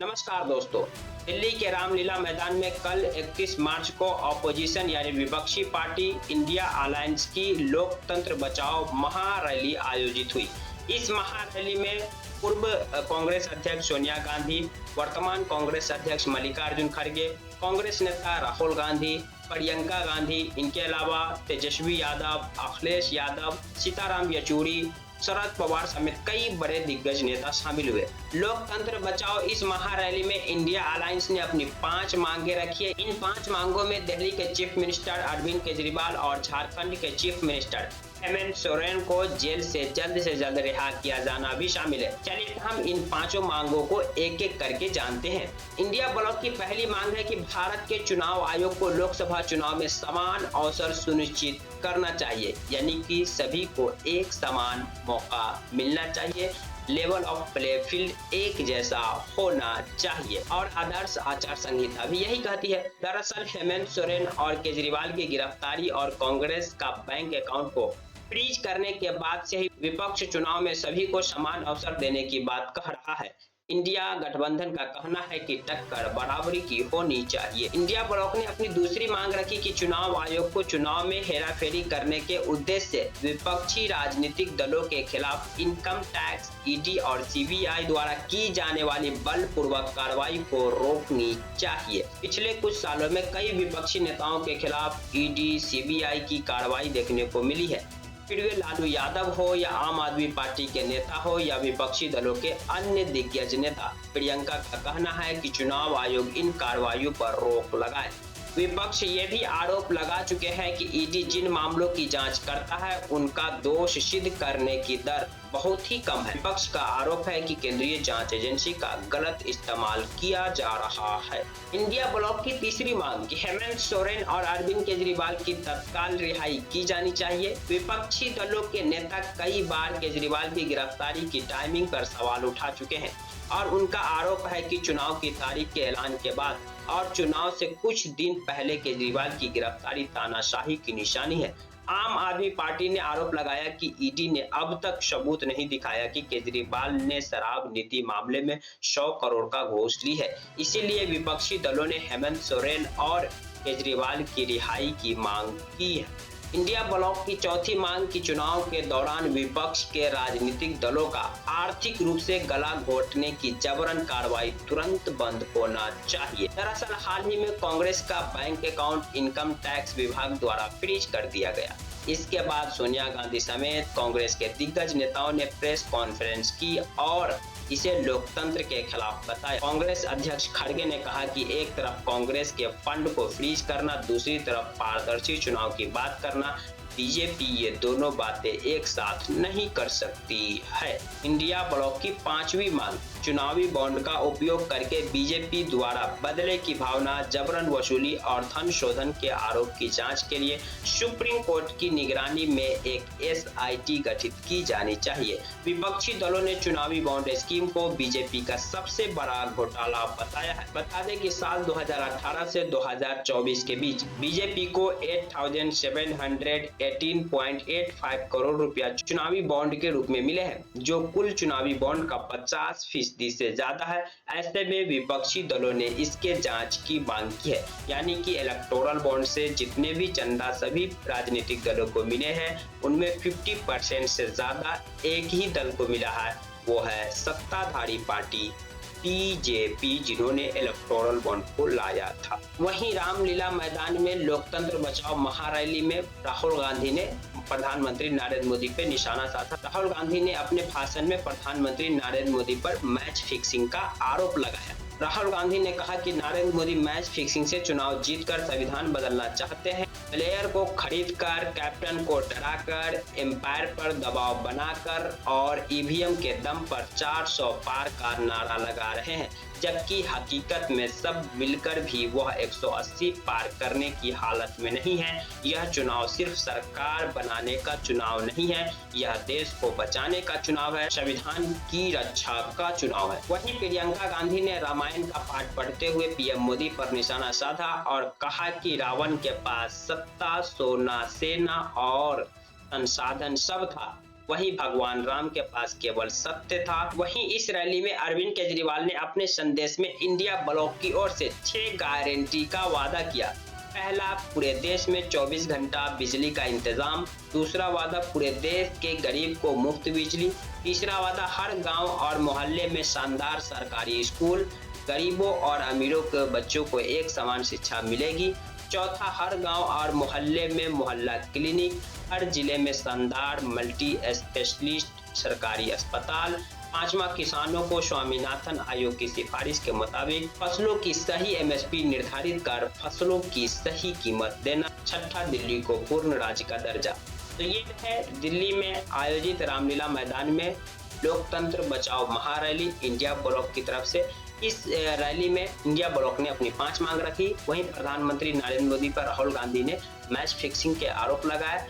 नमस्कार दोस्तों। दिल्ली के रामलीला मैदान में कल 31 मार्च को ऑपोजिशन यानी विपक्षी पार्टी इंडिया अलायंस की लोकतंत्र बचाओ महारैली आयोजित हुई। इस महारैली में पूर्व कांग्रेस अध्यक्ष सोनिया गांधी, वर्तमान कांग्रेस अध्यक्ष मल्लिकार्जुन खड़गे, कांग्रेस नेता राहुल गांधी, प्रियंका गांधी, इनके अलावा तेजस्वी यादव, अखिलेश यादव, सीताराम येचुरी, शरद पवार समेत कई बड़े दिग्गज नेता शामिल हुए। लोकतंत्र बचाओ इस महारैली में इंडिया अलायंस ने अपनी 5 मांगे रखी है। इन 5 मांगों में दिल्ली के चीफ मिनिस्टर अरविंद केजरीवाल और झारखंड के चीफ मिनिस्टर हेमंत सोरेन को जेल से जल्द रिहा किया जाना भी शामिल है। चलिए हम इन 5 मांगों को एक एक करके जानते हैं। इंडिया ब्लॉक की पहली मांग है कि भारत के चुनाव आयोग को लोकसभा चुनाव में समान अवसर सुनिश्चित करना चाहिए, यानी कि सभी को एक समान मौका मिलना चाहिए। लेवल ऑफ प्ले फील्ड एक जैसा होना चाहिए और आदर्श आचार संहिता भी यही कहती है। दरअसल हेमंत सोरेन और केजरीवाल की गिरफ्तारी और कांग्रेस का बैंक अकाउंट को फ्रीज करने के बाद से ही विपक्ष चुनाव में सभी को समान अवसर देने की बात कह रहा है। इंडिया गठबंधन का कहना है कि टक्कर बराबरी की होनी चाहिए। इंडिया ब्लॉक ने अपनी दूसरी मांग रखी कि चुनाव आयोग को चुनाव में हेराफेरी करने के उद्देश्य से विपक्षी राजनीतिक दलों के खिलाफ इनकम टैक्स, ईडी और सीबीआई द्वारा की जाने वाली बलपूर्वक कार्रवाई को रोकनी चाहिए। पिछले कुछ सालों में कई विपक्षी नेताओं के खिलाफ ईडी, सीबीआई की कार्रवाई देखने को मिली है। फिर वे लालू यादव हो या आम आदमी पार्टी के नेता हो या विपक्षी दलों के अन्य दिग्गज नेता, प्रियंका का कहना है कि चुनाव आयोग इन कार्रवाइयों पर रोक लगाए। विपक्ष ये भी आरोप लगा चुके हैं कि ईडी जिन मामलों की जांच करता है उनका दोष सिद्ध करने की दर बहुत ही कम है। विपक्ष का आरोप है कि केंद्रीय जांच एजेंसी का गलत इस्तेमाल किया जा रहा है। इंडिया ब्लॉक की तीसरी मांग कि हेमंत सोरेन और अरविंद केजरीवाल की तत्काल रिहाई की जानी चाहिए। विपक्षी दलों के नेता कई बार केजरीवाल की गिरफ्तारी की टाइमिंग पर सवाल उठा चुके हैं और उनका आरोप है कि चुनाव की तारीख के ऐलान के बाद और चुनाव से कुछ दिन पहले केजरीवाल की गिरफ्तारी तानाशाही की निशानी है। आम आदमी पार्टी ने आरोप लगाया कि ईडी ने अब तक सबूत नहीं दिखाया कि केजरीवाल ने शराब नीति मामले में 100 करोड़ का घूस ली है। इसीलिए विपक्षी दलों ने हेमंत सोरेन और केजरीवाल की रिहाई की मांग की है। इंडिया ब्लॉक की चौथी मांग की चुनाव के दौरान विपक्ष के राजनीतिक दलों का आर्थिक रूप से गला घोटने की जबरन कार्रवाई तुरंत बंद होना चाहिए। दरअसल हाल ही में कांग्रेस का बैंक अकाउंट इनकम टैक्स विभाग द्वारा फ्रीज कर दिया गया। इसके बाद सोनिया गांधी समेत कांग्रेस के दिग्गज नेताओं ने प्रेस कॉन्फ्रेंस की और इसे लोकतंत्र के खिलाफ बताया। कांग्रेस अध्यक्ष खड़गे ने कहा कि एक तरफ कांग्रेस के फंड को फ्रीज करना, दूसरी तरफ पारदर्शी चुनाव की बात करना, बीजेपी ये दोनों बातें एक साथ नहीं कर सकती है। इंडिया ब्लॉक की 5वीं मांग चुनावी बॉन्ड का उपयोग करके बीजेपी द्वारा बदले की भावना, जबरन वसूली और धन शोधन के आरोप की जांच के लिए सुप्रीम कोर्ट की निगरानी में एक एसआईटी गठित की जानी चाहिए। विपक्षी दलों ने चुनावी बॉन्ड स्कीम को बीजेपी का सबसे बड़ा घोटाला बताया है। बता दें कि साल 2018 से 2024 के बीच बीजेपी को 8,718.85 करोड़ रुपया चुनावी बॉन्ड के रूप में मिले हैं, जो कुल चुनावी बॉन्ड का 50% से ज्यादा है। ऐसे में विपक्षी दलों ने इसके जांच की मांग की है, यानी कि इलेक्टोरल बॉन्ड से जितने भी चंदा सभी राजनीतिक दलों को मिले हैं उनमें 50% से ज्यादा एक ही दल को मिला है, वो है सत्ताधारी पार्टी बीजेपी, जिन्होंने इलेक्टोरल बॉन्ड को लाया था। वहीं रामलीला मैदान में लोकतंत्र बचाओ महारैली में राहुल गांधी ने प्रधानमंत्री नरेंद्र मोदी पे निशाना साधा। राहुल गांधी ने अपने भाषण में प्रधानमंत्री नरेंद्र मोदी पर मैच फिक्सिंग का आरोप लगाया। राहुल गांधी ने कहा कि नरेंद्र मोदी मैच फिक्सिंग से चुनाव जीतकर संविधान बदलना चाहते हैं। प्लेयर को खरीदकर, कैप्टन को डराकर, एम्पायर पर दबाव बनाकर और ईवीएम के दम पर 400 पार का नारा लगा रहे हैं, जबकि हकीकत में सब मिलकर भी वह 180 पार करने की हालत में नहीं है। यह चुनाव सिर्फ सरकार बनाने का चुनाव नहीं है, यह देश को बचाने का चुनाव है, संविधान की रक्षा का चुनाव है। वहीं प्रियंका गांधी ने रामायण का पाठ पढ़ते हुए पीएम मोदी पर निशाना साधा और कहा कि रावण के पास सत्ता, सोना, सेना और संसाधन सब था, वहीं भगवान राम के पास केवल सत्य था। वहीं इस रैली में अरविंद केजरीवाल ने अपने संदेश में इंडिया ब्लॉक की ओर से 6 गारंटी का वादा किया। पहला, पूरे देश में 24 घंटा बिजली का इंतजाम। दूसरा वादा, पूरे देश के गरीब को मुफ्त बिजली। तीसरा वादा, हर गांव और मोहल्ले में शानदार सरकारी स्कूल। गरीबों और अमीरों के बच्चों को एक समान शिक्षा मिलेगी। चौथा, हर गांव और मोहल्ले में मोहल्ला क्लिनिक। हर जिले में शानदार मल्टी स्पेशलिस्ट सरकारी अस्पताल। पांचवा, किसानों को स्वामीनाथन आयोग की सिफारिश के मुताबिक फसलों की सही एमएसपी निर्धारित कर फसलों की सही कीमत देना। छठा, दिल्ली को पूर्ण राज्य का दर्जा। तो ये है दिल्ली में आयोजित रामलीला मैदान में लोकतंत्र बचाओ महारैली इंडिया ब्लॉक की तरफ से। इस रैली में इंडिया ब्लॉक ने अपनी 5 मांग रखी। वहीं प्रधानमंत्री नरेंद्र मोदी पर राहुल गांधी ने मैच फिक्सिंग के आरोप लगाए।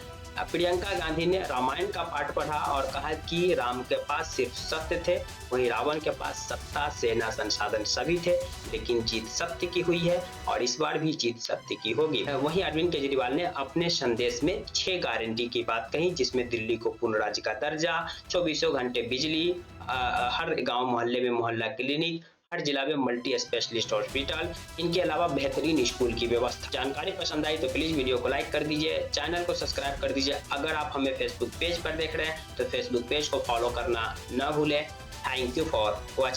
प्रियंका गांधी ने रामायण का पाठ पढ़ा और कहा कि राम के पास सिर्फ सत्य थे, वहीं रावण के पास सत्ता, सेना, संसाधन सभी थे, लेकिन जीत सत्य की हुई है और इस बार भी जीत सत्य की होगी। वहीं अरविंद केजरीवाल ने अपने संदेश में 6 गारंटी की बात कही, जिसमें दिल्ली को पूर्ण राज्य का दर्जा, 24 घंटे बिजली, हर गाँव मोहल्ले में मोहल्ला क्लिनिक, हर जिला में मल्टी स्पेशलिस्ट हॉस्पिटल, इनके अलावा बेहतरीन स्कूल की व्यवस्था। जानकारी पसंद आई तो प्लीज वीडियो को लाइक कर दीजिए, चैनल को सब्सक्राइब कर दीजिए। अगर आप हमें फेसबुक पेज पर देख रहे हैं तो फेसबुक पेज को फॉलो करना न भूलें। Thank you for watching.